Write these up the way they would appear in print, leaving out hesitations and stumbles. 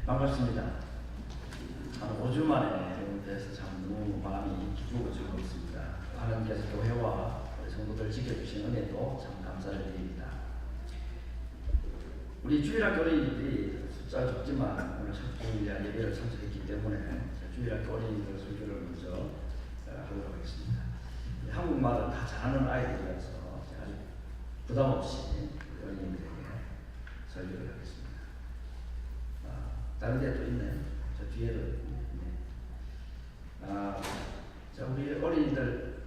반갑습니다. 한 5주 만에 여러분께서 참 너무 마음이 기쁘고 즐겁습니다. 하나님께서 교회와 우리 성도들 지켜주신 은혜도 참 감사를 드립니다. 우리 주일학교 어린이들이 숫자가 적지만 오늘 첫 예배를 참석했기 때문에 주일학교 어린이들 설교를 먼저 하도록 하겠습니다. 한국말은 다 잘하는 아이들이라서 아주 부담 없이 어린이들에게 설교를 하겠습니다. 다른 데 또 있네요. 저 뒤에도 있네. 자, 우리 어린이들,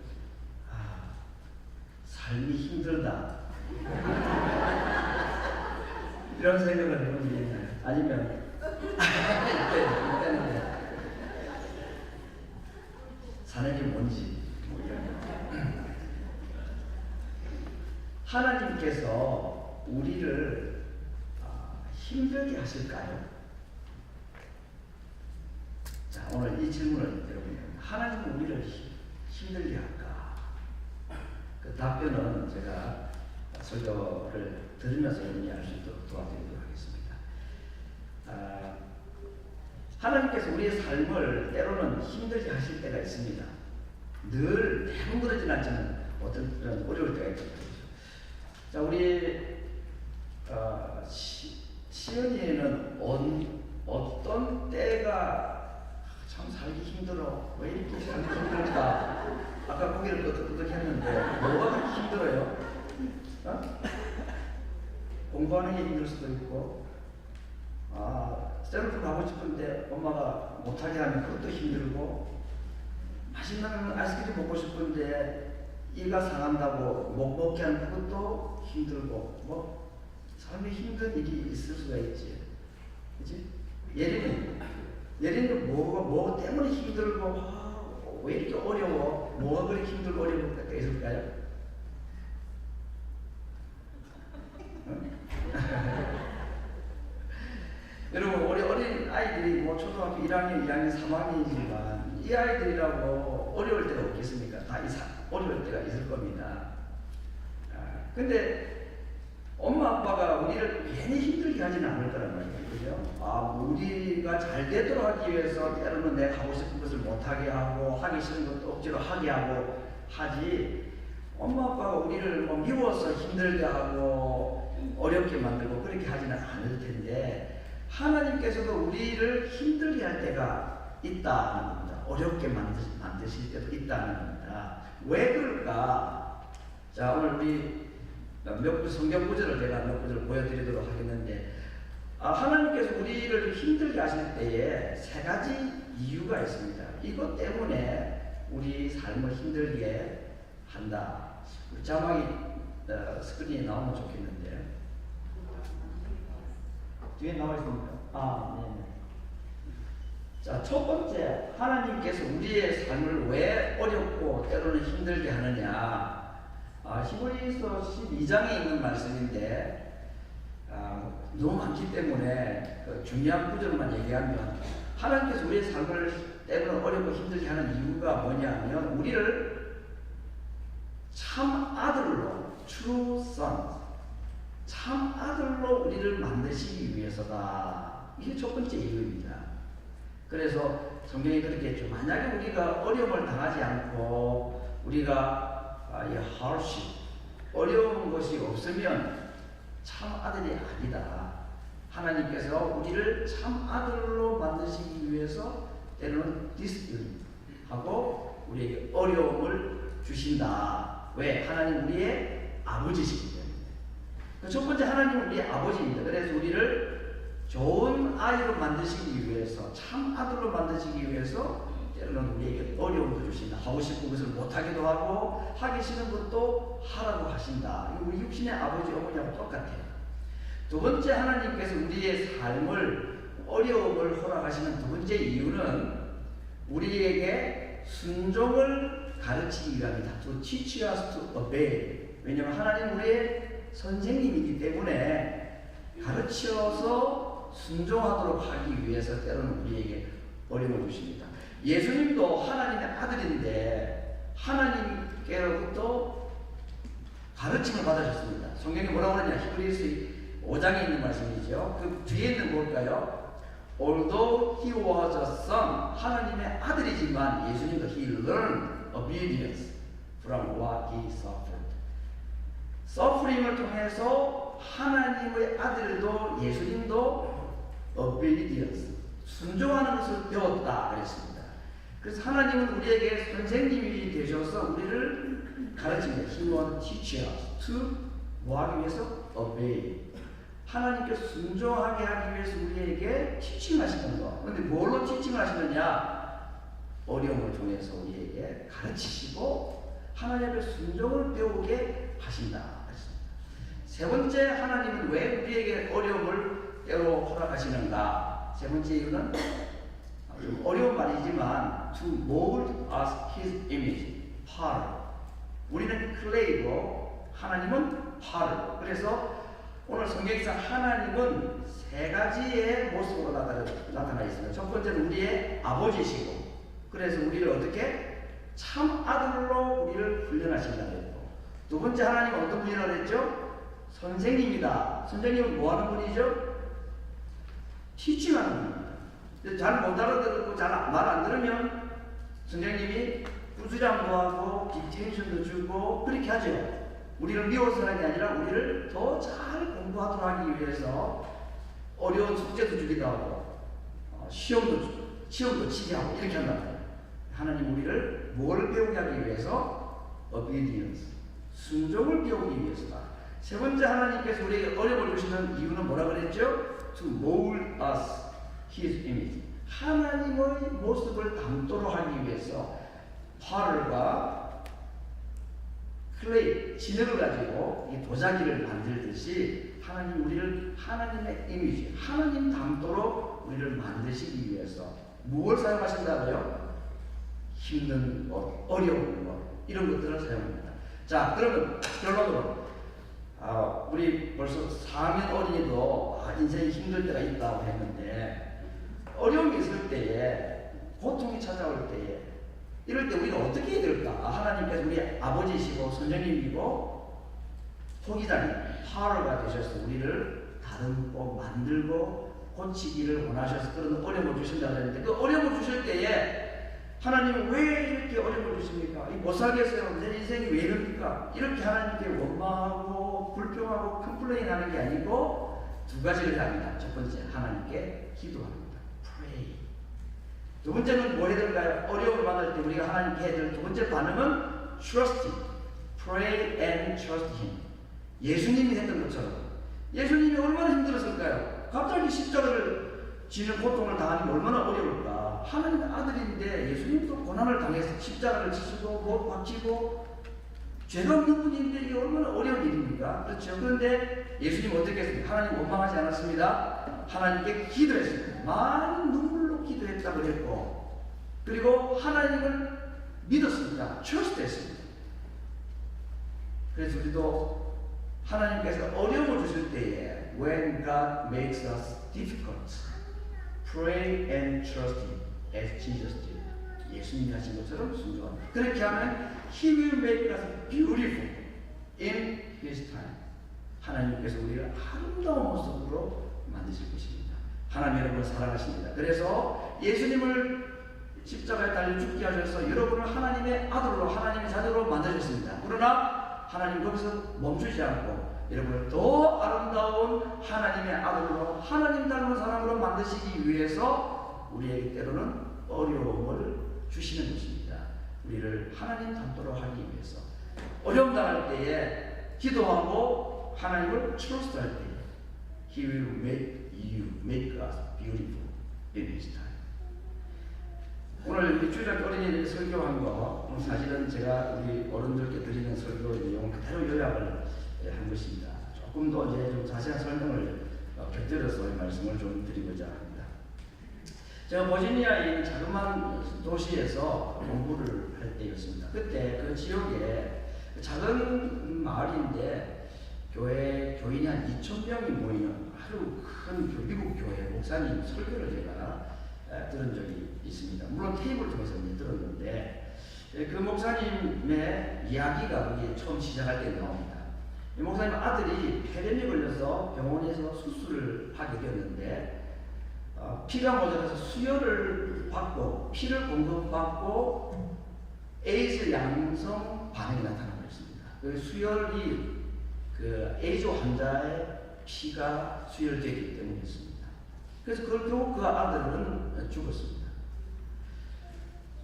삶이 힘들다. 이런 생각을 해본 적이 있나요? 아니면, 이때는 사는 게 뭔지, 뭐 이런. 하나님께서 우리를 힘들게 하실까요? 자, 오늘 이 질문을 여러분이 하나님은 우리를 힘들게 할까? 그 답변은 제가 설교를 들으면서 여러분이 알 수 있도록 도와드리도록 하겠습니다. 하나님께서 우리의 삶을 때로는 힘들게 하실 때가 있습니다. 늘 대부분 그러진 않지만 어떤 그런 어려울 때가 있죠. 자, 우리 시연이에는 어떤 때가 참 살기 힘들어. 왜 이렇게 살기 힘들까? 아까 고개를 끄덕끄덕 했는데 뭐가 그렇게 힘들어요? 공부하는 게 힘들 수도 있고, 셀프 가고 싶은데 엄마가 못하게 하면 그것도 힘들고, 맛있는 아이스크림 먹고 싶은데 이가 상한다고 못 먹게 하는 그것도 힘들고, 뭐 삶에 힘든 일이 있을 수가 있지, 그렇지? 예린이는 뭐 때문에 힘들고, 왜 이렇게 어려워? 뭐가 그렇게 힘들고 어려운 때가 있을까요? 여러분, 우리 어린 아이들이 뭐 초등학교 1학년, 2학년, 3학년이지만 이 아이들이라고 어려울 때가 없겠습니까? 다 어려울 때가 있을 겁니다. 근데 엄마 아빠가 우리를 괜히 힘들게 하지는 않을 거란 말이에요. 그죠? 우리가 잘 되도록 하기 위해서 때로는 내가 하고 싶은 것을 못하게 하고, 하기 싫은 것도 억지로 하게 하고 하지, 엄마 아빠가 우리를 뭐 미워서 힘들게 하고 어렵게 만들고 그렇게 하지는 않을 텐데, 하나님께서도 우리를 힘들게 할 때가 있다는 겁니다. 어렵게 만드실 때도 있다는 겁니다. 왜 그럴까? 자, 오늘 우리 성경 구절을 제가 몇 구절을 보여드리도록 하겠는데, 하나님께서 우리를 힘들게 하실 때에 세 가지 이유가 있습니다. 이것 때문에 우리 삶을 힘들게 한다. 우리 자막이 스크린에 나오면 좋겠는데, 뒤에 나와 있습니까? 네. 자, 첫 번째, 하나님께서 우리의 삶을 왜 어렵고 때로는 힘들게 하느냐? 히브리서 12장에 있는 말씀인데, 너무 많기 때문에 중요한 구절만 얘기하면, 하나님께서 우리의 삶을 때로는 어렵고 힘들게 하는 이유가 뭐냐면, 우리를 참 아들로, true son, 참 아들로 우리를 만드시기 위해서다. 이게 첫 번째 이유입니다. 그래서 성경이 그렇게 했죠. 만약에 우리가 어려움을 당하지 않고 우리가 hardship, 어려운 것이 없으면 참 아들이 아니다. 하나님께서 우리를 참 아들로 만드시기 위해서 때로는 discipline 하고 우리에게 어려움을 주신다. 왜? 하나님 우리의 아버지시기 때문에. 첫 번째, 하나님은 우리의 아버지입니다. 그래서 우리를 좋은 아이로 만드시기 위해서, 참 아들로 만드시기 위해서 때로는 우리에게 어려움도 주신다. 하고 싶은 것을 못하기도 하고, 하기 싫은 것도 하라고 하신다. 이거 우리 육신의 아버지, 어머니하고 똑같아요. 두 번째, 하나님께서 우리의 삶을, 어려움을 허락하시는 두 번째 이유는 우리에게 순종을 가르치기 위함이다. To teach us to obey. 왜냐하면 하나님 우리의 선생님이기 때문에 가르쳐서 순종하도록 하기 위해서 때로는 우리에게 어려움을 주십니다. 예수님도 하나님의 아들인데 하나님께로부터 가르침을 받으셨습니다. 성경이 뭐라고 하느냐? 히브리서 5장에 있는 말씀이죠. 그 뒤에 있는 뭘까요? although he was a son, 하나님의 아들이지만 예수님도 he learned obedience from what he suffered. 서프링을 통해서 하나님의 아들도 예수님도 obedience, 순종하는 것을 배웠다 그랬습니다. 그래서 하나님은 우리에게 선생님이 되셔서 우리를 가르칩니다. He will teach us to 뭐 하기 위해서? obey. 하나님께 순종하게 하기 위해서 우리에게 티칭하시는 거. 그런데 뭘로 티칭을 하시느냐? 어려움을 통해서 우리에게 가르치시고 하나님 앞에 순종을 배우게 하신다. 세 번째, 하나님은 왜 우리에게 어려움을 때로 허락하시는가? 세 번째 이유는 좀 어려운 말이지만 to mold us his image, 파를. 우리는 클레이고 하나님은 파를. 그래서 오늘 성경에서 하나님은 세 가지의 모습으로 나타나 있습니다. 첫 번째는 우리의 아버지시고, 그래서 우리를 어떻게 참 아들로 우리를 훈련하신다고 했고, 두 번째 하나님은 어떤 분이라고 했죠? 선생님이다. 선생님은 뭐 하는 분이죠? 티칭하는 분입니다. 잘 못 알아듣고 잘 말 안 들으면 선생님이 부주장도 하고 딥텐션도 주고 그렇게 하죠. 우리를 미워서 하는 게 아니라 우리를 더 잘 공부하도록 하기 위해서 어려운 숙제도 주기도 하고 시험도 치게 하고 이렇게 한단 말이에요. 하나님 우리를 뭘 배우게 하기 위해서? obedience, 순종을 배우기 위해서다. 세 번째, 하나님께서 우리에게 어려움을 주시는 이유는 뭐라 그랬죠? to mold us his image, 하나님의 모습을 담도록 하기 위해서 파를과 클레이, 진흙을 가지고 이 도자기를 만들듯이 하나님 우리를 하나님의 이미지, 하나님 담도록 우리를 만드시기 위해서 무엇을 사용하신다고요? 힘든 것, 어려운 것, 이런 것들을 사용합니다. 자, 그러면 결론으로 우리 벌써 4학년 어린이도 인생이 힘들 때가 있다고 했는데, 어려움이 있을 때에, 고통이 찾아올 때에, 이럴 때 우리가 어떻게 해야 될까? 하나님께서 우리 아버지시고 선생님이고 포기자님, 파워가 되셔서 우리를 다듬고 만들고 고치기를 원하셔서 그런 어려움을 주신다고 했는데, 그 어려움을 주실 때에 하나님은 왜 이렇게 어려움을 주십니까? 못 살겠어요. 내 인생이 왜 이럽니까? 이렇게 하나님께 원망하고 불평하고 컴플레인 하는 게 아니고 두 가지를 합니다. 첫 번째, 하나님께 기도합니다. Pray. 두 번째는 뭐 해야 될까요? 어려움을 만날 때 우리가 하나님께 해야 될 두 번째 반응은 Trust Him. Pray and trust Him. 예수님이 했던 것처럼. 예수님이 얼마나 힘들었을까요? 갑자기 십자가를 지는 고통을 당하는 게 얼마나 어려울까. 하나님의 아들인데 예수님도 고난을 당해서 십자가를 지시고 못 박히고 죄가 없는 분인데 이게 얼마나 어려운 일입니까? 그렇죠. 그런데 예수님 어떻게 했습니까? 하나님 원망하지 않았습니다. 하나님께 기도했습니다. 많은 눈물로 기도했다고 했고, 그리고 하나님을 믿었습니다. trust했습니다. 그래서 우리도 하나님께서 어려움을 주실 때에 when God makes us difficult, pray and trust Him as Jesus did. 예수님이 하신 것처럼 순종합니다. 그렇게 하면 He will make us beautiful in His time. 하나님께서 우리를 아름다운 모습으로 만드실 것입니다. 하나님 여러분을 사랑하십니다. 그래서 예수님을 십자가에 달려 죽게 하셔서 여러분을 하나님의 아들로, 하나님의 자녀로 만드셨습니다. 그러나 하나님 거기서 멈추지 않고 여러분을 더 아름다운 하나님의 아들로, 하나님 닮은 사람으로 만드시기 위해서 우리에게 때로는 어려움을 주시는 것입니다. 우리를 하나님 닮도록 하기 위해서. 어려움 당할 때에 기도하고 하나님을 trust할 때에 He will make us beautiful in His time. 오늘 주일날 어린이들 설교한 거 사실은 제가 우리 어른들께 드리는 설교 내용 그대로 요약을 한 것입니다. 조금 더 이제 좀 자세한 설명을 곁들여서 말씀을 좀 드리고자 합니다. 제가 버지니아에 있는 자그마한 도시에서 공부를 할 때였습니다. 그때 그 지역에 작은 마을인데 교인이 한 2,000명이 모이는 아주 큰 미국 교회 목사님 설교를 제가 들은 적이 있습니다. 물론 테이블을 통해서 들었는데 그 목사님의 이야기가 거기 처음 시작할 때 나옵니다. 이 목사님 아들이 폐렴이 걸려서 병원에서 수술을 하게 되었는데 피가 모자라서 수혈을 받고 피를 공급받고 에이즈 양성 반응이 나타나고 있습니다. 그 수혈이 그 에이즈 환자의 피가 수혈되기 때문이었습니다. 그래서 결국 그 아들은 죽었습니다.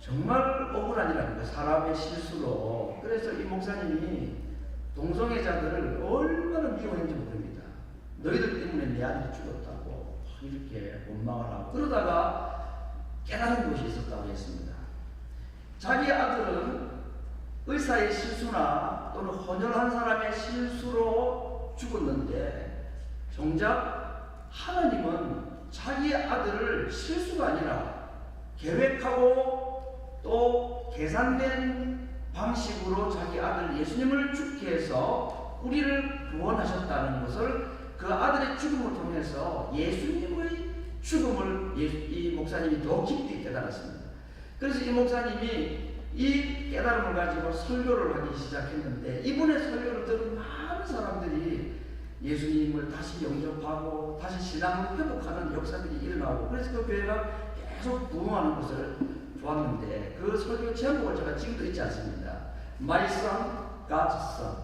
정말 억울한 일입니다. 사람의 실수로. 그래서 이 목사님이 동성애자들을 얼마나 미워했는지 모릅니다. 너희들 때문에 내 아들이 죽었다고 이렇게 원망을 하고 그러다가 깨달은 것이 있었다고 했습니다. 자기 아들은 의사의 실수나 또는 헌혈한 사람의 실수로 죽었는데 정작 하나님은 자기 아들을 실수가 아니라 계획하고 또 계산된 방식으로 자기 아들 예수님을 죽게 해서 우리를 구원하셨다는 것을 그 아들의 죽음을 통해서 예수님의 죽음을 이 목사님이 더 깊이 깨달았습니다. 그래서 이 목사님이 이 깨달음을 가지고 설교를 하기 시작했는데 이분의 설교를 들은 많은 사람들이 예수님을 다시 영접하고 다시 신앙을 회복하는 역사들이 일어나고 그래서 그 교회가 계속 부흥하는 것을 보았는데 그 설교 제목을 제가 지금도 잊지 않습니다. My son, God's son.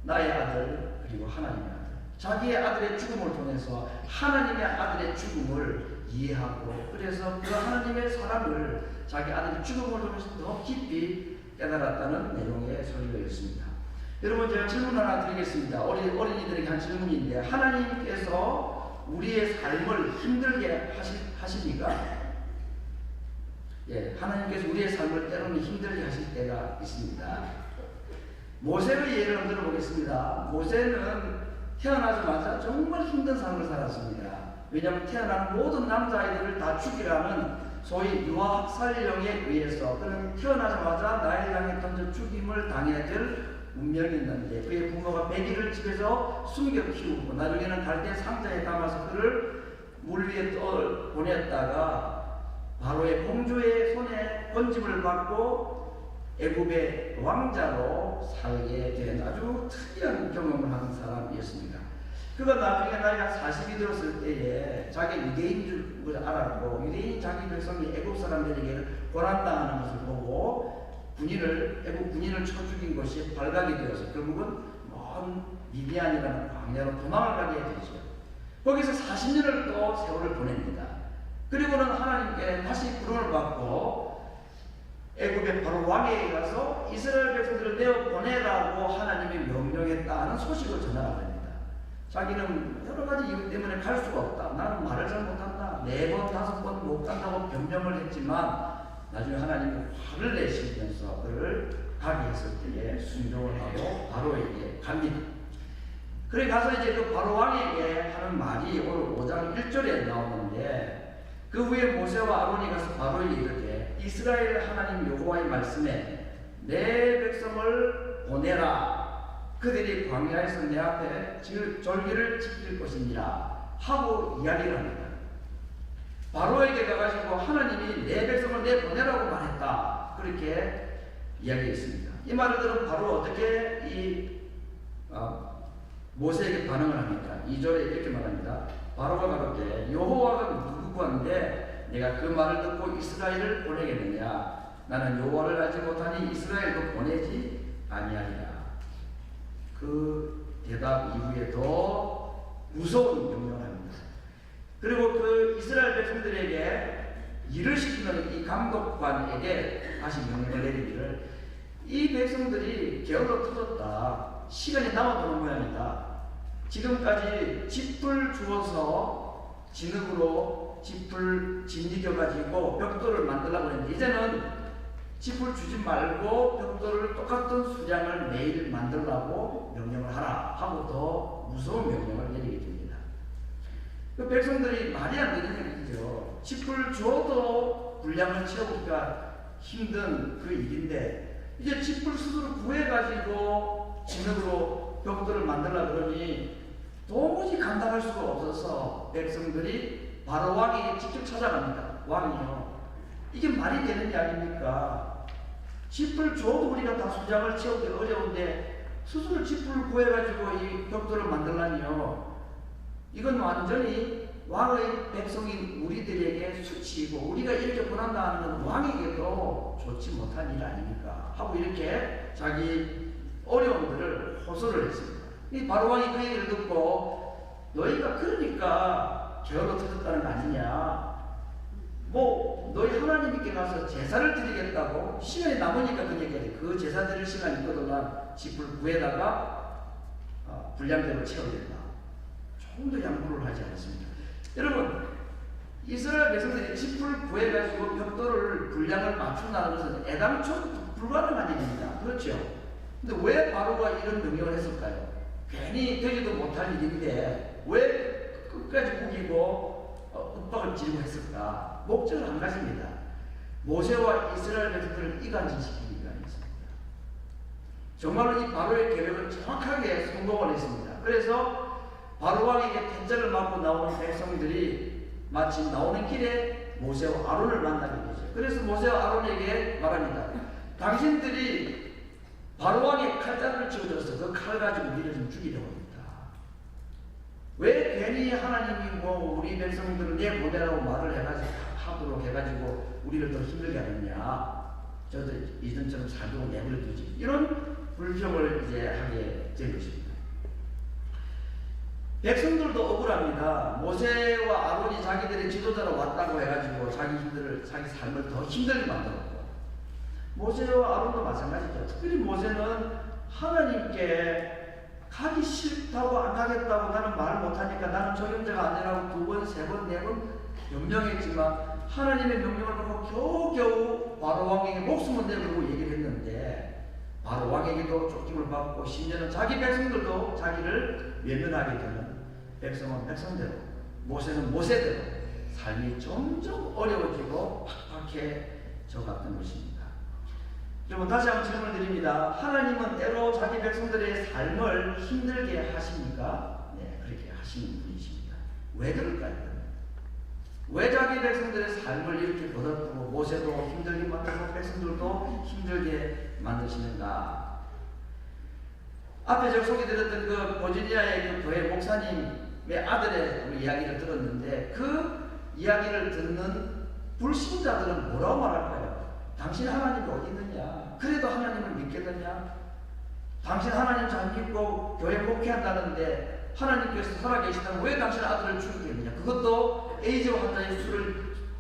나의 아들 그리고 하나님의 아들. 자기의 아들의 죽음을 통해서 하나님의 아들의 죽음을 이해하고 그래서 그 하나님의 사랑을 자기 아들의 죽음을 통해서 더 깊이 깨달았다는 내용의 설교였습니다. 여러분 제가 질문 하나 드리겠습니다. 어린이들에게 한 질문인데 하나님께서 우리의 삶을 힘들게 하십니까? 예, 하나님께서 우리의 삶을 때로는 힘들게 하실 때가 있습니다. 모세의 예를 한번 들어보겠습니다. 모세는 태어나자마자 정말 힘든 삶을 살았습니다. 왜냐하면 태어난 모든 남자아이들을 다 죽이라는 소위 유아학살령에 의해서 그는 태어나자마자 나일 향해 던져 죽임을 당해야 될 운명이 있는데 그의 부모가 100일을 집에서 숨겨 키우고 나중에는 갈대 상자에 담아서 그를 물 위에 보냈다가 바로의 공주의 손에 건짐을 받고 애굽의 왕자로 살게 된 아주 특이한 경험을 한 사람이었습니다. 그가 나중에 나이가 40이 들었을 때에 자기 유대인 줄 알았고 유대인 자기 백성이 애굽 사람들에게 고난당하는 것을 보고 애굽 군인을 쳐 죽인 것이 발각이 되어서 결국은 먼 미디안이라는 광야로 도망을 가게 되죠. 거기서 40년을 또 세월을 보냅니다. 그리고는 하나님께 다시 부름을 받고 애굽의 바로 왕에게 가서 이스라엘 백성들을 내어 보내라고 하나님이 명령했다는 소식을 전하라고 합니다. 자기는 여러 가지 이유 때문에 갈 수가 없다. 나는 말을 잘 못한다. 4번, 5번 못 간다고 변명을 했지만 나중에 하나님이 화를 내시면서 그를 가게 했을 때에 순종을 하고 바로에게 갑니다. 그래 가서 이제 그 바로 왕에게 하는 말이 오늘 5장 1절에 나오는데 그 후에 모세와 아론이 가서 바로에게 이르되 이스라엘 하나님 여호와의 말씀에 내 백성을 보내라. 그들이 광야에서 내 앞에 절기를 지킬 것이니라 하고 이야기를 합니다. 바로에게 가가지고 하나님이 내 백성을 내보내라고 말했다. 그렇게 이야기했습니다. 이 말을 들은 바로 어떻게 모세에게 반응을 합니까? 2절에 이렇게 말합니다. 바로가 가로되 여호와가 누구건데 내가 그 말을 듣고 이스라엘을 보내겠느냐? 나는 여호와를 알지 못하니 이스라엘도 보내지 아니하리라. 그 대답 이후에 더 무서운 명령을 합니다. 그리고 그 이스라엘 백성들에게 일을 시키는 이 감독관에게 다시 명령을 내리기를 이 백성들이 게을러 터졌다. 시간이 남아도는 모양이다. 지금까지 짚을 주어서 진흙으로 짚을 짓이겨가지고 벽돌을 만들려고 했는데 이제는 짚을 주지 말고 벽돌을 똑같은 수량을 매일 만들라고 명령을 하라 하고 더 무서운 명령을 내리게 됩니다. 그 백성들이 말이 안 되는 얘기죠. 짚을 줘도 분량을 채우기가 힘든 그 일인데 이제 짚을 스스로 구해가지고 진흙으로 벽돌을 만들라 그러니 도무지 감당할 수가 없어서 백성들이 바로 왕에게 직접 찾아갑니다. 왕이요, 이게 말이 되는 이야기입니까? 짚을 줘도 우리가 다 수량을 채우기 어려운데 스스로 짚을 구해가지고 이 벽돌을 만들라니요. 이건 완전히 왕의 백성인 우리들에게 수치이고 우리가 이렇게 고난당하는 건 왕에게도 좋지 못한 일 아닙니까? 하고 이렇게 자기 어려움들을 호소를 했습니다. 이 바로왕이 그 얘기를 듣고 너희가 그러니까 게을러 터졌다는 거 아니냐, 뭐 너희 하나님께 가서 제사를 드리겠다고 시간이 남으니까 그 얘기해. 그 제사 드릴 시간이 있거든. 지풀 구에다가 분량대로 채워야된다. 조금 더 양보를 하지 않습니다. 여러분, 이스라엘 백성들이 지풀 구해가지고 벽돌을 분량을 맞춘다는 것은 애당초 불가능한 일입니다. 그렇죠? 근데 왜 바로가 이런 명령을 했을까요? 괜히 되지도 못할 일인데 왜 끝까지 우기고 윽박을 지르고 했을까? 목적은 한 가지입니다. 모세와 이스라엘 백성들을 이간질시키기 위함이었습니다. 정말로 이 바로의 계획은 정확하게 성공을 했습니다. 그래서 바로왕에게 텐제를 맞고 나오는 백성들이 마침 나오는 길에 모세와 아론을 만나게 되죠. 그래서 모세와 아론에게 말합니다. 당신들이 바로왕의 칼자루를 쥐어줘서 그 칼 가지고 우리를 좀 죽이려고 합니다. 왜 괜히 하나님이 뭐 우리 백성들을 내보내라고 말을 해가지고 하도록 해가지고 우리를 더 힘들게 하느냐, 저도 이전처럼 살도록 내버려두지, 이런 불평을 이제 하게 된 것입니다. 백성들도 억울합니다. 모세와 아론이 자기들의 지도자로 왔다고 해가지고 자기 삶을 더 힘들게 만들었고, 모세와 아론도 마찬가지죠. 특별히 모세는 하나님께 가기 싫다고 안 가겠다고 나는 말 못하니까 나는 적용자가 아니라고 2번, 3번, 4번 변명했지만 하나님의 명령을 받고 겨우겨우 바로왕에게 목숨을 내걸고 얘기를 했는데 바로왕에게도 쫓김을 받고 심지어는 자기 백성들도 자기를 외면하게 되는, 백성은 백성대로, 모세는 모세대로 삶이 점점 어려워지고 팍팍해져 갔던 것입니다. 여러분, 다시 한번 질문을 드립니다. 하나님은 때로 자기 백성들의 삶을 힘들게 하십니까? 네, 그렇게 하시는 분이십니다. 왜 그럴까요? 왜 자기 백성들의 삶을 이렇게 거듭하고 모세도 힘들게 만들고 백성들도 힘들게 만드시는가? 앞에 제가 소개드렸던 그 버지니아의 그 교회 목사님의 아들의 이야기를 들었는데, 그 이야기를 듣는 불신자들은 뭐라고 말할까요? 당신 하나님이 어디 있느냐? 그래도 하나님을 믿겠느냐? 당신 하나님 잘 믿고 교회 목회한다는데 하나님께서 살아계시다면 왜 당신 아들을 죽이겠느냐? 그것도 에이즈 환자의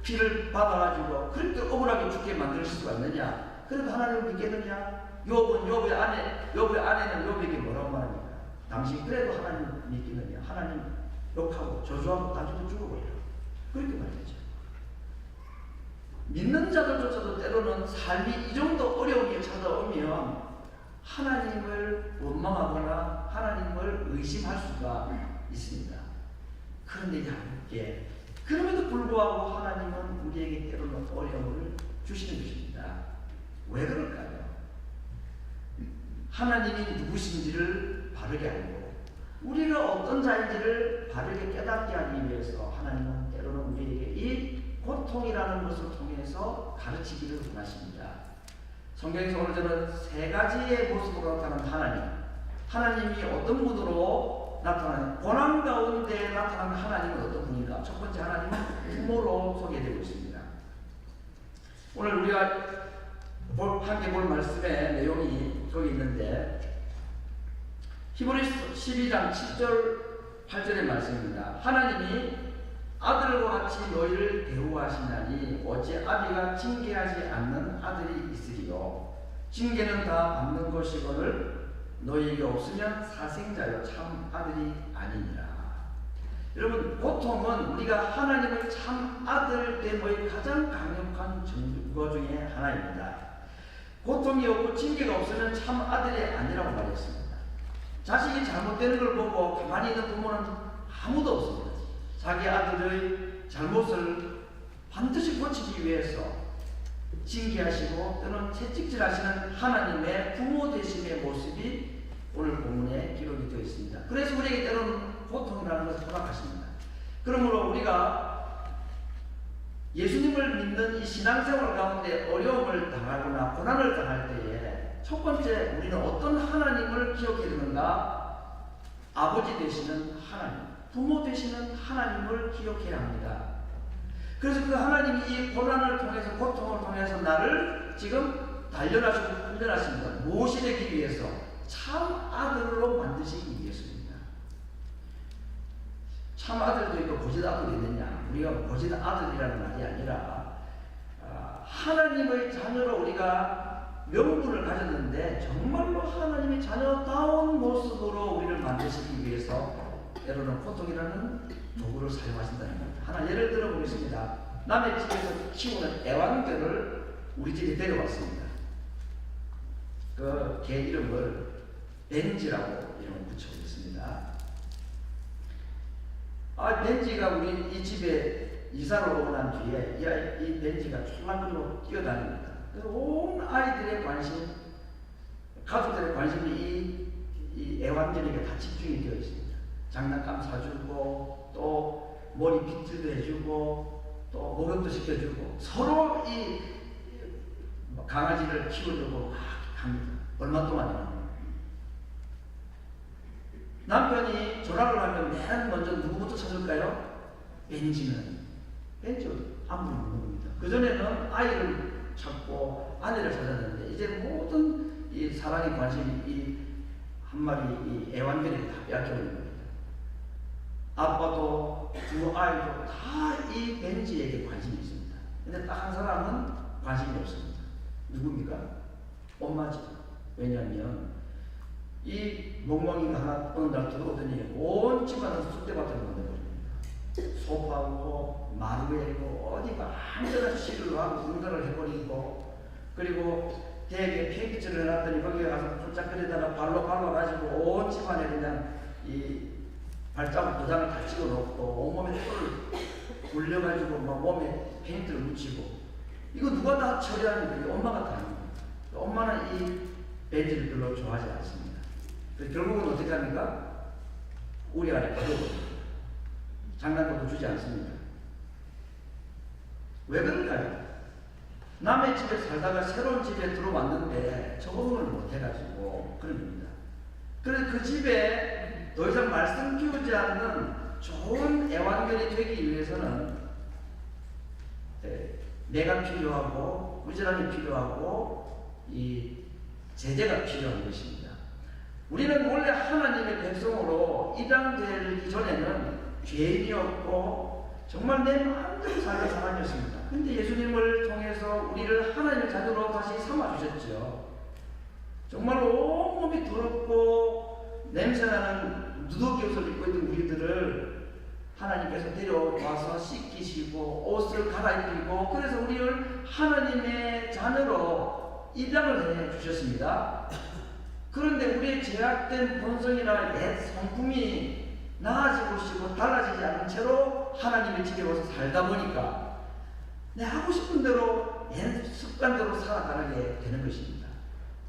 피를 받아가지고 그렇게 억울하게 죽게 만들 수가 있느냐? 그래도 하나님을 믿겠느냐? 요부의 아내는 요부에게 뭐라고 말합니까? 당신 그래도 하나님을 믿겠느냐? 하나님 욕하고 저주하고 당신도 죽어버려. 그렇게 말이죠. 믿는 자들조차도 때로는 삶이 이 정도 어려움이 찾아오면 하나님을 원망하거나 하나님을 의심할 수가 있습니다. 그런데 함께 그럼에도 불구하고 하나님은 우리에게 때로는 어려움을 주시는 것입니다. 왜 그럴까요? 하나님이 누구신지를 바르게 알고 우리가 어떤 자인지를 바르게 깨닫게 하기 위해서 하나님은 때로는 우리에게 이 고통이라는 것을 통해서 가르치기를 원하십니다. 성경에서 오늘 저는 3가지의 모습으로 나타나는 하나님, 하나님이 어떤 분으로 나타나는, 고난 가운데 나타나는 하나님은 어떤 분인가? 첫 번째 하나님은 부모로 소개되고 있습니다. 오늘 우리가 함께 볼 말씀의 내용이 저기 있는데, 히브리서 12장 7절 8절의 말씀입니다. 하나님이 아들과 같이 너희를 대우하시나니 어찌 아비가 징계하지 않는 아들이 있으리요. 징계는 다 받는 것이거늘 너희에게 없으면 사생자여 참 아들이 아니니라. 여러분, 고통은 우리가 하나님을 참 아들 됨의 가장 강력한 증거 중에 하나입니다. 고통이 없고 징계가 없으면 참 아들이 아니라고 말했습니다. 자식이 잘못되는 걸 보고 가만히 있는 부모는 아무도 없습니다. 자기 아들의 잘못을 반드시 고치기 위해서 징계하시고 또는 채찍질하시는 하나님의 부모 되심의 모습이 오늘 본문에 기록이 되어 있습니다. 그래서 우리에게 때로는 고통이라는 것을 허락하십니다. 그러므로 우리가 예수님을 믿는 이 신앙생활 가운데 어려움을 당하거나 고난을 당할 때에 첫 번째 우리는 어떤 하나님을 기억해야 되는가? 아버지 되시는 하나님, 부모 되시는 하나님을 기억해야 합니다. 그래서 그 하나님이 이 고난을 통해서, 고통을 통해서 나를 지금 단련하시고 훈련하십니다. 무엇이 되기 위해서? 참 아들로 만드시기 위해서입니다. 참 아들도 있고 거짓 아들이 있느냐? 우리가 거짓 아들이라는 말이 아니라 하나님의 자녀로 우리가 명분을 가졌는데 정말로 하나님의 자녀다운 모습으로 우리를 만드시기 위해서 때로는 고통이라는 도구를 사용하신다는 겁니다. 하나 예를 들어 보겠습니다. 남의 집에서 키우는 애완견을 우리 집에 데려왔습니다. 그 개 이름을 벤지라고 이름을 붙여보겠습니다. 벤지가 우리 이 집에 이사를 오고 난 뒤에 이 벤지가 촐랑거리고 뛰어다닙니다. 그래서 온 아이들의 관심, 가족들의 관심이 이 애완견에게 다 집중이 되어 있습니다. 장난감 사주고, 또 머리 빗질도 해주고, 또 목욕도 시켜주고, 서로 이 강아지를 키워주고 막 합니다. 얼마 동안이나. 남편이 전화를 하면 맨 먼저 누구부터 찾을까요? 벤지는 아무도 모르는 겁니다. 그전에는 아이를 찾고 아내를 찾았는데 이제 모든 이 사랑의 관심이 이 한 마리 이 애완견에게 다 빼앗겨버린 겁니다. 아빠도 두 아이도 다 이 벤지에게 관심이 있습니다. 근데 딱 한 사람은 관심이 없습니다. 누굽니까? 엄마죠. 왜냐하면 이 멍멍이가 하나 어느 날 들어오더니 온 집안을 쑥대밭으로 만들어버립니다. 소파고 마루에고 어디가 아무데나 시를 하고 응가를 해버리고, 그리고 대게 팽이칠을 해놨더니 거기에 가서 훌쩍거리다가 발로 밟아가지고 온 집안에 그냥 이 발자국 도장을 다 찍어놓고 온몸에 털을 굴려가지고 막 몸에 페인트를 묻히고, 이거 누가 다 처리하는 거예요? 엄마가 다 하는 거예요. 엄마는 이 벤지를 별로 좋아하지 않습니다. 결국은 어떻게 합니까? 우리 안에 가둬버립니다. 장난감도 주지 않습니다. 왜 그럴까요? 남의 집에 살다가 새로운 집에 들어왔는데 적응을 못해가지고 그런 겁니다. 그래서 그 집에 더 이상 말씀 키우지 않는 좋은 애완견이 되기 위해서는 내가 필요하고 꾸지람이 필요하고 이 제재가 필요한 것입니다. 우리는 원래 하나님의 백성으로 입양되기 전에는 죄인이었고 정말 내 마음대로 살던 사람이었습니다. 근데 예수님을 통해서 우리를 하나님의 자녀로 다시 삼아주셨죠. 정말 온몸이 더럽고 냄새나는 누더기 옷을 입고 있던 우리들을 하나님께서 데려와서 씻기시고 옷을 갈아입히고, 그래서 우리를 하나님의 자녀로 입양을 해 주셨습니다. 그런데 우리의 제약된 본성이나 옛 성품이 나아지고 싶고 달라지지 않은 채로 하나님의 집에 와서 살다 보니까 내 하고 싶은 대로 옛 습관대로 살아가게 되는 것입니다.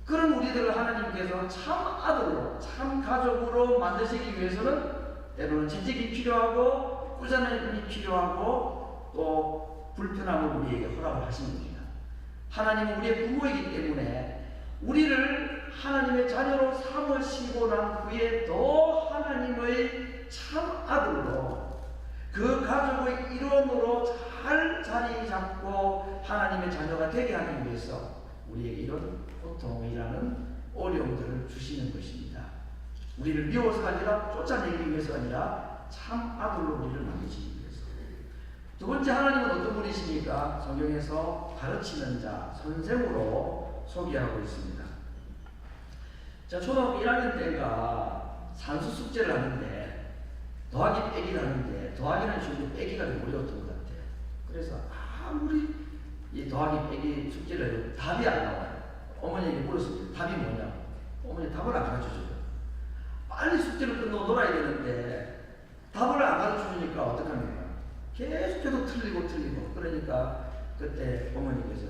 그런 우리들을 하나님께서 참 아들로, 참 가족으로 만드시기 위해서는 때로는 채찍이 필요하고 꾸짖음이 필요하고 또 불편함을 우리에게 허락을 하시는 겁니다. 하나님은 우리의 부모이기 때문에 우리를 하나님의 자녀로 삼으시고 난 후에 더 하나님의 참 아들로, 그 가족의 일원으로 잘 자리 잡고 하나님의 자녀가 되게 하기 위해서 우리에게 이런 고통이라는 어려움들을 주시는 것입니다. 우리를 미워서가 아니라 쫓아내기 위해서가 아니라 참 아들로 우리를 만드시기 위해서. 두 번째, 하나님은 어떤 분이십니까? 성경에서 가르치는 자, 선생으로 소개하고 있습니다. 자, 초등학교 1학년 때가 산수 숙제를 하는데 더하기 빼기를 하는데 더하기는 쉬운데 빼기가 좀 어려웠던 것 같아요. 그래서 아무리 이 더하기 빼기 숙제를 해도 답이 안 나와요. 어머니에게 물었습니다. 답이 뭐냐? 어머니 답을 안 가르쳐줘요. 빨리 숙제를 끝내고 놀아야 되는데 답을 안 가르쳐주니까 어떡합니까? 계속해서 틀리고 그러니까 그때 어머니께서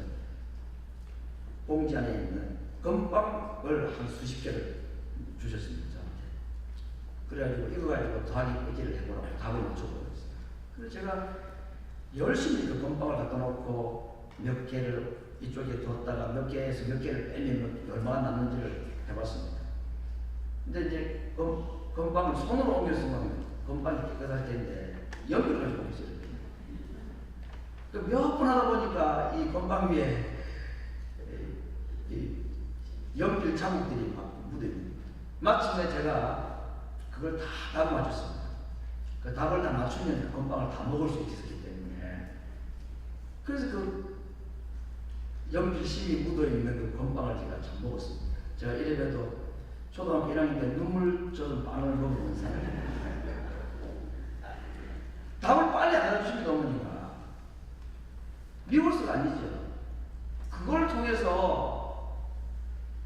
봉지 안에 있는 금빵을 한 수십 개를 주셨습니다. 저한테. 그래가지고 이거 가지고 더하기 빼기를 해보라고 답을 맞춰버렸어요. 그래서 제가 열심히 그 금빵을 갖다 놓고 몇 개를 이쪽에 뒀다가 몇 개에서 몇 개를 빼면 얼마나 남는지를 해봤습니다. 근데 이제 금빵을 손으로 옮겼으면 건빵이 깨끗할 텐데 연필을 가지고 있어요. 몇 번 하다 보니까 이 건빵 위에 이 연필 자국들이 막 묻어있는. 마침내 제가 그걸 다 답을 맞췄습니다. 그 답을 다 맞추면 건빵을 다 먹을 수 있었기 때문에. 그래서 그 연필심이 묻어있는 그 건빵을 제가 참 먹었습니다. 제가 이래봬도 초등학교 1학년 때 눈물 젖은 빵을 먹은 사람이에요. 답을 빨리 알아주십니다, 어머니가. 미워서가 아니죠. 그걸 통해서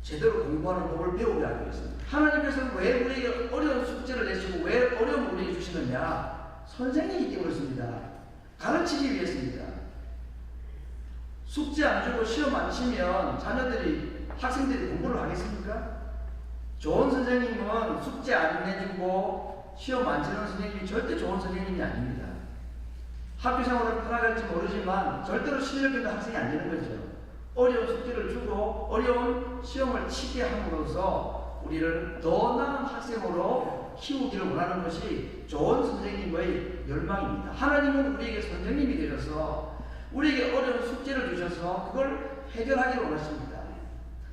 제대로 공부하는 법을 배우게 하기 위해서입니다. 하나님께서는 왜 우리에게 어려운 숙제를 내시고 왜 어려움을 우리에게 주시느냐? 선생님이기 때문이었습니다. 가르치기 위해서입니다. 숙제 안 주고 시험 안 치면 자녀들이, 학생들이 공부를 하겠습니까? 좋은 선생님은 숙제 안 내주고 시험 안 치는 선생님이 절대 좋은 선생님이 아닙니다. 학교 생활은 편하갈지 모르지만 절대로 실력 있는 학생이 안 되는 거죠. 어려운 숙제를 주고 어려운 시험을 치게 함으로써 우리를 더 나은 학생으로 키우기를 원하는 것이 좋은 선생님의 열망입니다. 하나님은 우리에게 선생님이 되셔서 우리에게 어려운 숙제를 주셔서 그걸 해결하기를 원하십니다.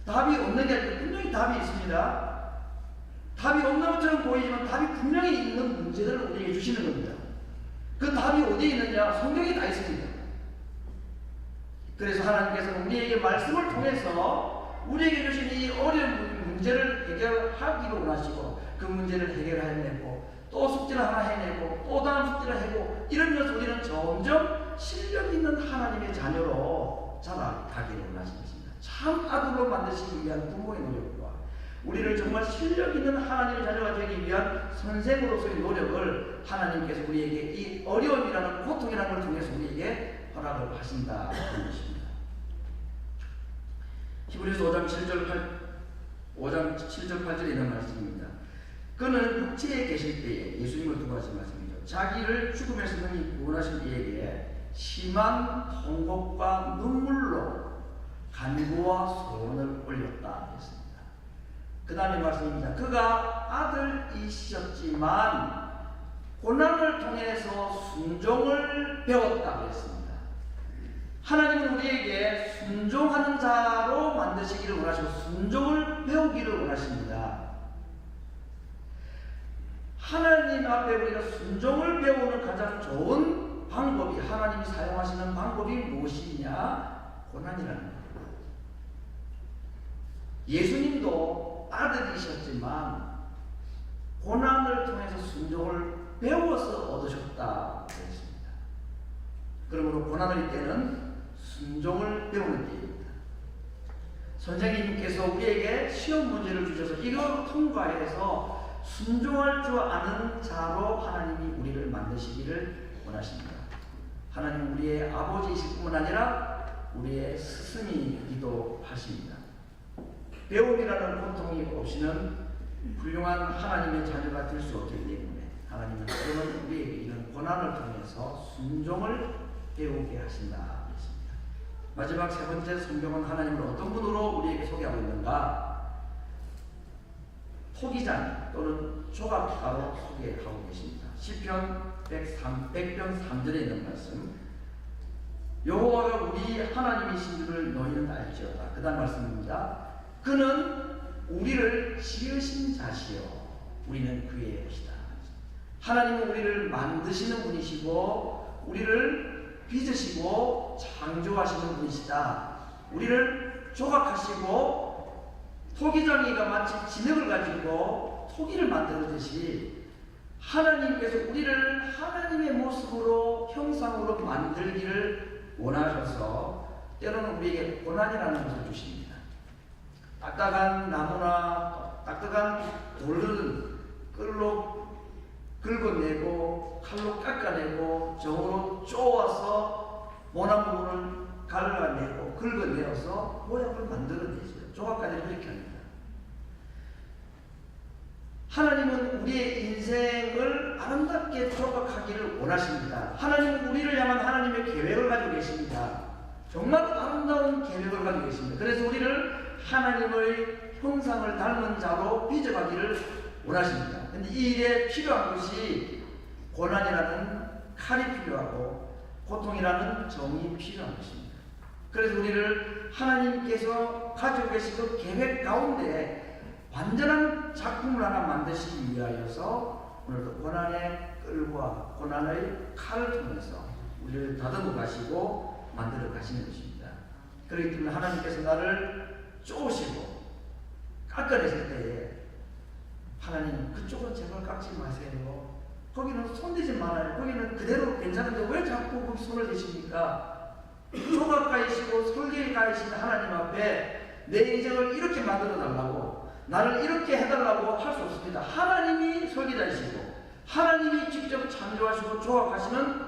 답이 없는 게 아니라 분명히 답이 있습니다. 답이 없는 것처럼 보이지만 답이 분명히 있는 문제들을 우리에게 주시는 겁니다. 그 답이 어디에 있느냐? 성경에 다 있습니다. 그래서 하나님께서는 우리에게 말씀을 통해서 우리에게 주신 이 어려운 문제를 해결하기를 원하시고 그 문제를 해결해내고 또 숙제를 하나 해내고 또 다음 숙제를 하고 이러면서 우리는 점점 실력 있는 하나님의 자녀로 자라가기를 원하신 것입니다. 참 아들로 만드시기 위한 부모의 노력과 우리를 정말 실력 있는 하나님의 자녀가 되기 위한 선생으로서의 노력을 하나님께서 우리에게 이 어려움이라는 고통이라는 걸 통해서 우리에게 허락을 하신다 하는 것입니다. 히브리서 5장 7절 8절에 있는 말씀입니다. 그는 육체에 계실 때에 예수님을 두고 하신 말씀이죠. 자기를 죽음에서 능히 구원하신 이에게 심한 통곡과 눈물로 간구와 소원을 올렸다 했습니다. 그 다음에 말씀입니다. 그가 아들이셨지만 고난을 통해서 순종을 배웠다고 했습니다. 하나님은 우리에게 순종하는 자로 만드시기를 원하시고 순종을 배우기를 원하십니다. 하나님 앞에 우리가 순종을 배우는 가장 좋은 방법이, 하나님이 사용하시는 방법이 무엇이냐? 고난이라는 겁니다. 예수님도 아들이셨지만 고난을 통해서 순종을 배워서 얻으셨다고 했습니다. 그러므로 고난일 때는 순종을 배우는 때입니다. 선생님께서 우리에게 시험 문제를 주셔서 이걸 통과해서 순종할 줄 아는 자로 하나님이 우리를 만드시기를 원하십니다. 하나님은 우리의 아버지이실 뿐만 아니라 우리의 스승이기도 하십니다. 배움이라는 고통이 없이는 훌륭한 하나님의 자녀가 될 수 없기 때문에 하나님은 그런 우리에게 이런 고난을 통해서 순종을 배우게 하신다. 마지막 세 번째, 성경은 하나님을 어떤 분으로 우리에게 소개하고 있는가? 토기장 또는 조각가로 소개하고 계십니다. 시편 100편 3절에 있는 말씀, 여호와가 우리 하나님이신 줄을 너희는 알지어다. 그 다음 말씀입니다. 그는 우리를 지으신 자시요 우리는 그의 것이다. 하나님은 우리를 만드시는 분이시고 우리를 빚으시고 창조하시는 분이시다. 우리를 조각하시고 토기장이가 마치 진흙을 가지고 토기를 만들듯이 하나님께서 우리를 하나님의 모습으로 형상으로 만들기를 원하셔서 때로는 우리에게 고난이라는 것을 주십니다. 딱딱한 나무나 딱딱한 돌들은 끌로 긁어내고 칼로 깎아내고 정으로 쪼아서 모난 부분을 갈라내고 긁어내어서 모양을 만들어내죠. 조각까지 그렇게 합니다. 하나님은 우리의 인생을 아름답게 조각하기를 원하십니다. 하나님은 우리를 향한 하나님의 계획을 가지고 계십니다. 정말 아름다운 계획을 가지고 계십니다. 그래서 우리를 하나님의 형상을 닮은 자로 빚어가기를 원하십니다. 그런데 이 일에 필요한 것이 고난이라는 칼이 필요하고 고통이라는 정이 필요한 것입니다. 그래서 우리를 하나님께서 가지고 계신 그 계획 가운데 완전한 작품을 하나 만드시기 위하여서 오늘도 고난의 끌과 고난의 칼을 통해서 우리를 다듬어 가시고 만들어 가시는 것입니다. 그렇기 때문에 하나님께서 나를 쪼으시고 깎아내실 때에 하나님 그쪽은 제발 깎지 마세요. 거기는 손대지 말아요. 거기는 그대로 괜찮은데 왜 자꾸 거기 손을 대십니까? 조각가이시고 설계가이신 하나님 앞에 내 인생을 이렇게 만들어 달라고, 나를 이렇게 해달라고 할 수 없습니다. 하나님이 설계자이시고 하나님이 직접 창조하시고 조각하시는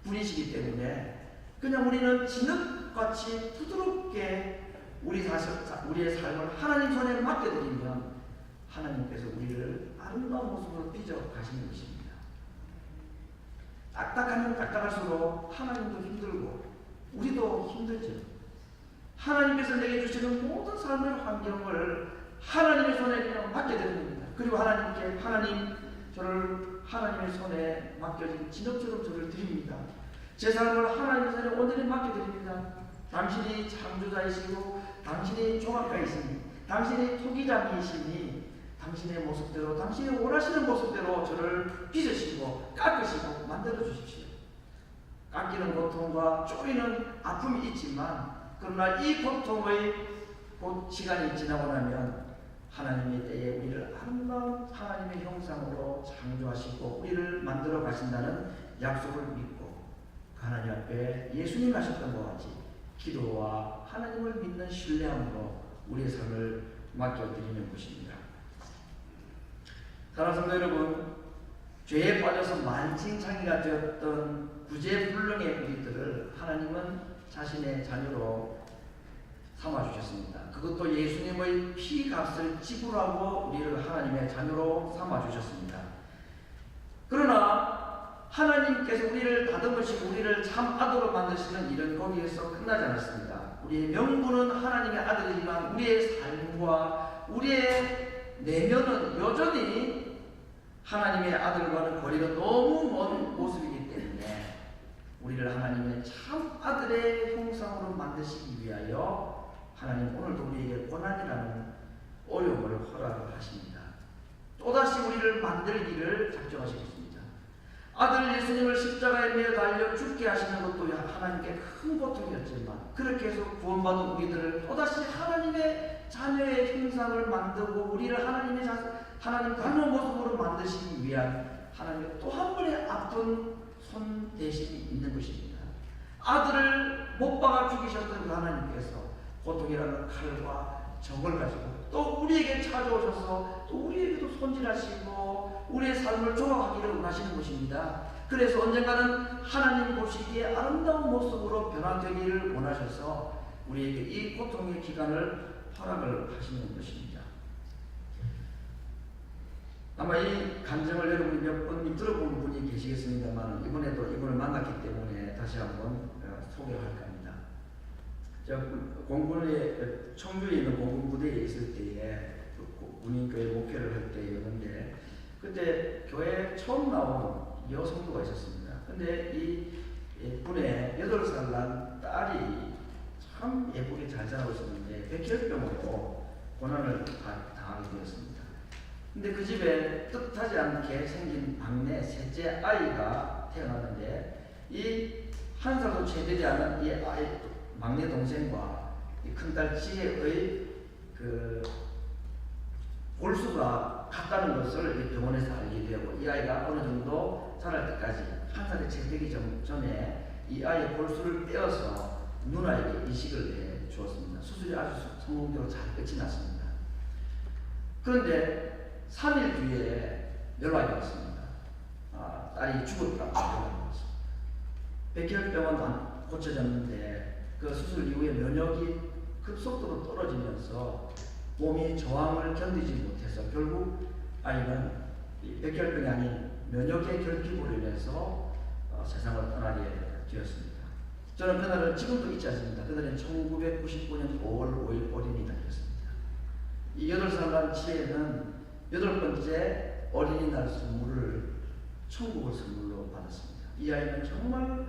분이시기 때문에 그냥 우리는 진흙같이 부드럽게 우리의 삶을 하나님 손에 맡겨드리면 하나님께서 우리를 아름다운 모습으로 빚어 가시는 것입니다. 딱딱하면 딱딱할수록 하나님도 힘들고 우리도 힘들죠. 하나님께서 내게 주시는 모든 삶의 환경을 하나님의 손에 그냥 맡겨드립니다. 그리고 하나님께 하나님 저를 하나님의 손에 맡겨진 진흙처럼 저를 드립니다. 제 삶을 하나님의 손에 온전히 맡겨드립니다. 당신이 창조자이시고 당신이 조각가이시니 당신이 토기장이시니 당신의 모습대로 당신이 원하시는 모습대로 저를 빚으시고 깎으시고 만들어 주십시오. 깎이는 고통과 쪼이는 아픔이 있지만 그러나 이 고통의 시간이 지나고 나면 하나님의 때에 우리를 아름다운 하나님의 형상으로 창조하시고 우리를 만들어 가신다는 약속을 믿고 그 하나님 앞에 예수님 하셨던 것 같이 기도와 하나님을 믿는 신뢰함으로 우리의 삶을 맡겨드리는 것입니다. 사랑하는 성도 여러분, 죄에 빠져서 만신창이가 되었던 구제불능의 우리들을 하나님은 자신의 자녀로 삼아주셨습니다. 그것도 예수님의 피값을 지불하고 우리를 하나님의 자녀로 삼아주셨습니다. 그러나 하나님께서 우리를 다듬으시고 우리를 참 아들로 만드시는 일은 거기에서 끝나지 않았습니다. 우리의 명분은 하나님의 아들이지만 우리의 삶과 우리의 내면은 여전히 하나님의 아들과는 거리가 너무 먼 모습이기 때문에 우리를 하나님의 참 아들의 형상으로 만드시기 위하여 하나님 오늘도 우리에게 고난이라는 어려움을 허락을 하십니다. 또다시 우리를 만들기를 작정하시겠습니다. 아들 예수님을 십자가에 매어 달려 죽게 하시는 것도 하나님께 큰 고통이었지만 그렇게 해서 구원받은 우리들을 또다시 하나님의 자녀의 형상을 만들고 우리를 하나님 닮은 모습으로 만드시기 위한 하나님의 또 한 번의 아픈 손 대신이 있는 것입니다. 아들을 못 박아 죽이셨던 그 하나님께서 고통이라는 칼과 적을 가지고 또 우리에게 찾아오셔서 또 우리에게도 손질하시고 우리의 삶을 조각하기를 원하시는 것입니다. 그래서 언젠가는 하나님 보시기에 아름다운 모습으로 변화되기를 원하셔서 우리에게 이 고통의 기간을 허락을 하시는 것입니다. 아마 이 감정을 여러분이 몇 번 들어본 분이 계시겠습니다만 이번에도 이분을 만났기 때문에 다시 한번 소개를 할까 합니다. 제가 공군에 청주에 있는 공군 부대에 있을 때에 군인교회 목회를 할 때였는데 그때 교회에 처음 나온 여성도가 있었습니다. 근데 이 분의 8살 난 딸이 참 예쁘게 잘 자라고 있었는데 백혈병으로 고난을 당하게 되었습니다. 근데 그 집에 뜻하지 않게 생긴 막내 셋째 아이가 태어났는데 이 한 살도 채 되지 않은 이 아이 막내 동생과 이 큰딸 지혜의 그 골수가 같다는 것을 병원에서 알게 되고 이 아이가 어느 정도 자랄 때까지 한 살에 채 되기 전에 이 아이의 골수를 떼어서 누나에게 이식을 해 주었습니다. 수술이 아주 성공적으로 잘 끝이 났습니다. 그런데 3일 뒤에 연락이 왔습니다. 딸이 죽었다고 연락이 왔습니다. 백혈병은 고쳐졌는데 그 수술 이후에 면역이 급속도로 떨어지면서 몸이 저항을 견디지 못해서 결국 아이는 백혈병이 아닌 면역의 결핍으로 인해서 세상을 떠나게 되었습니다. 저는 그날을 지금도 잊지 않습니다. 그날은 1999년 5월 5일 어린이날이었습니다. 이 8살 난 지혜는 8번째 어린이날 선물을 천국을 선물로 받았습니다. 이 아이는 정말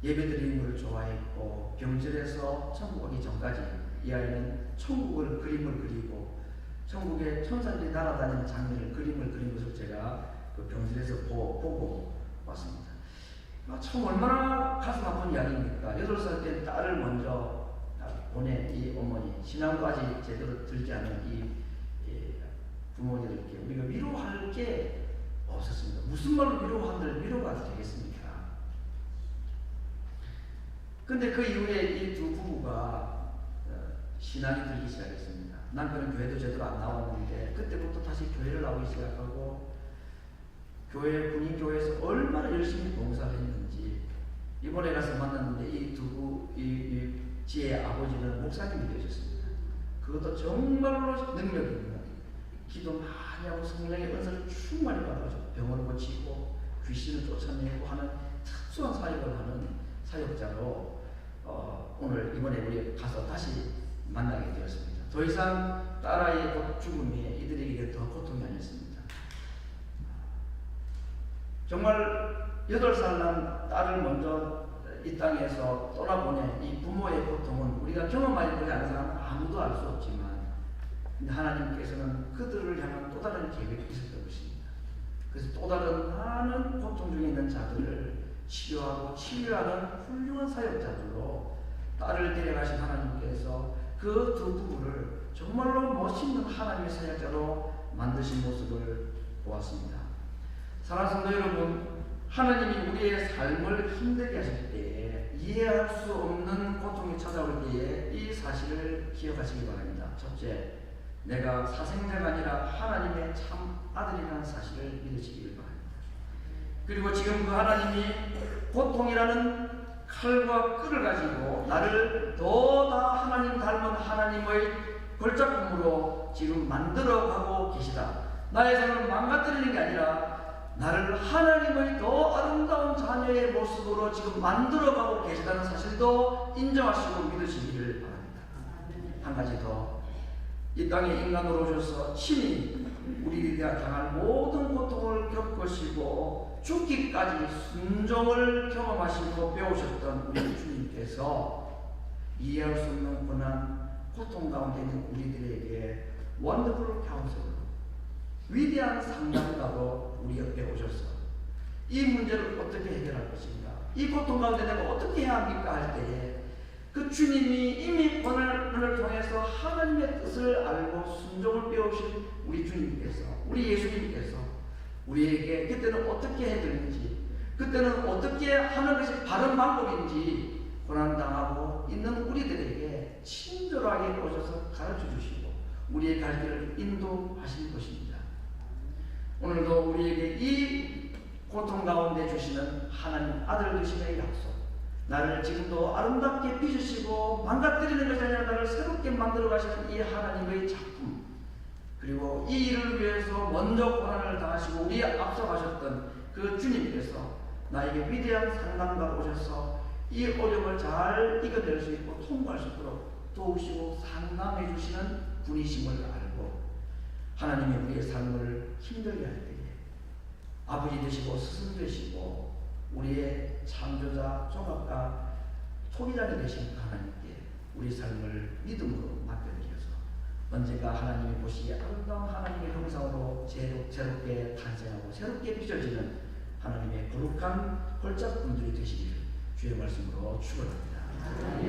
예배드리는 걸 좋아했고 병절에서 천국 오기 전까지 이 아이는 천국을 그림을 그리고 천국의 천사들이 날아다니는 장면을 그림을 그린 것을 제가 그 병실에서 보고 왔습니다. 참 얼마나 가슴 아픈 이야기입니까? 8살 때 딸을 먼저 보낸 이 어머니, 신앙도 아직 제대로 들지 않은 이 부모님들께 우리가 위로할 게 없었습니다. 무슨 말로 위로한들 위로가 되겠습니까? 근데 그 이후에 이 두 부부가 신앙이 들기 시작했습니다. 남편은 교회도 제대로 안 나왔는데 그때부터 다시 교회를 나오기 시작하고 교회 군인교회에서 얼마나 열심히 봉사를 했는지 이번에 가서 만났는데 이 지혜의 아버지는 목사님이 되셨습니다. 그것도 정말로 능력 있는 기도 많이 하고 성령의 은사를 충만히 받아가지고 병원을 고치고 귀신을 쫓아내고 하는 특수한 사역을 하는 사역자로 오늘 이번에 우리 가서 다시 만나게 되었습니다. 더 이상 딸아이의 죽음이 이들에게 더 고통이 아니었습니다. 정말 8살 난 딸을 먼저 이 땅에서 떠나보낸 이 부모의 고통은 우리가 경험하지 않은 사람은 아무도 알 수 없지만 하나님께서는 그들을 향한 또 다른 계획이 있었던 것입니다. 그래서 또 다른 많은 고통 중에 있는 자들을 치료하고 치유하는 훌륭한 사역자들로 딸을 데려가신 하나님께서 그 두 부부를 정말로 멋있는 하나님의 사역자로 만드신 모습을 보았습니다. 사랑하는 성도 여러분, 하나님이 우리의 삶을 힘들게 하실 때에 이해할 수 없는 고통이 찾아올 때에 이 사실을 기억하시기 바랍니다. 첫째, 내가 사생자가 아니라 하나님의 참 아들이라는 사실을 믿으시기를 바랍니다. 그리고 지금 그 하나님이 고통이라는 칼과 끌을 가지고 나를 더 하나님 닮은 하나님의 걸작품으로 지금 만들어가고 계시다. 나의 삶을 망가뜨리는 게 아니라 나를 하나님의 더 아름다운 자녀의 모습으로 지금 만들어가고 계시다는 사실도 인정하시고 믿으시기를 바랍니다. 한 가지 더, 이 땅에 인간으로 오셔서 친히 우리가 당할 모든 고통을 겪으시고 죽기까지 순종을 경험하시고 배우셨던 우리 주님께서 이해할 수 없는 고난, 고통 가운데 있는 우리들에게 원더풀 카운슬러, 위대한 상담가로 우리 옆에 오셔서 이 문제를 어떻게 해결할 것인가, 이 고통 가운데 내가 어떻게 해야 합니까 할 때에 그 주님이 이미 오늘 통해서 하나님의 뜻을 알고 순종을 배우신 우리 주님께서, 우리 예수님께서 우리에게 그때는 어떻게 해야 되는지, 그때는 어떻게 하는 것이 바른 방법인지 고난당하고 있는 우리들에게 친절하게 오셔서 가르쳐 주시고 우리의 갈 길을 인도하실 것입니다. 오늘도 우리에게 이 고통 가운데 주시는 하나님 아들 되심의 약속, 나를 지금도 아름답게 빚으시고 망가뜨리는 것이 아니라 나를 새롭게 만들어 가시는 이 하나님의 작품, 그리고 이 일을 위해서 먼저 고난을 당하시고 우리에 앞서가셨던 그 주님께서 나에게 위대한 상담가로 오셔서 이 어려움을 잘 이겨낼 수 있고 통과할 수 있도록 도우시고 상담해 주시는 분이심을 알고 하나님이 우리의 삶을 힘들게 할 때에 아버지 되시고 스승 되시고 우리의 창조자, 종합가, 토기장이 되신 하나님께 우리 삶을 믿음으로 맡겨드려서 언젠가 하나님이 보시기에 아름다운 하나님의 형상으로 새롭게 탄생하고 새롭게 빚어지는 하나님의 거룩한 걸작품들이 되시기를 주의 말씀으로 축원합니다.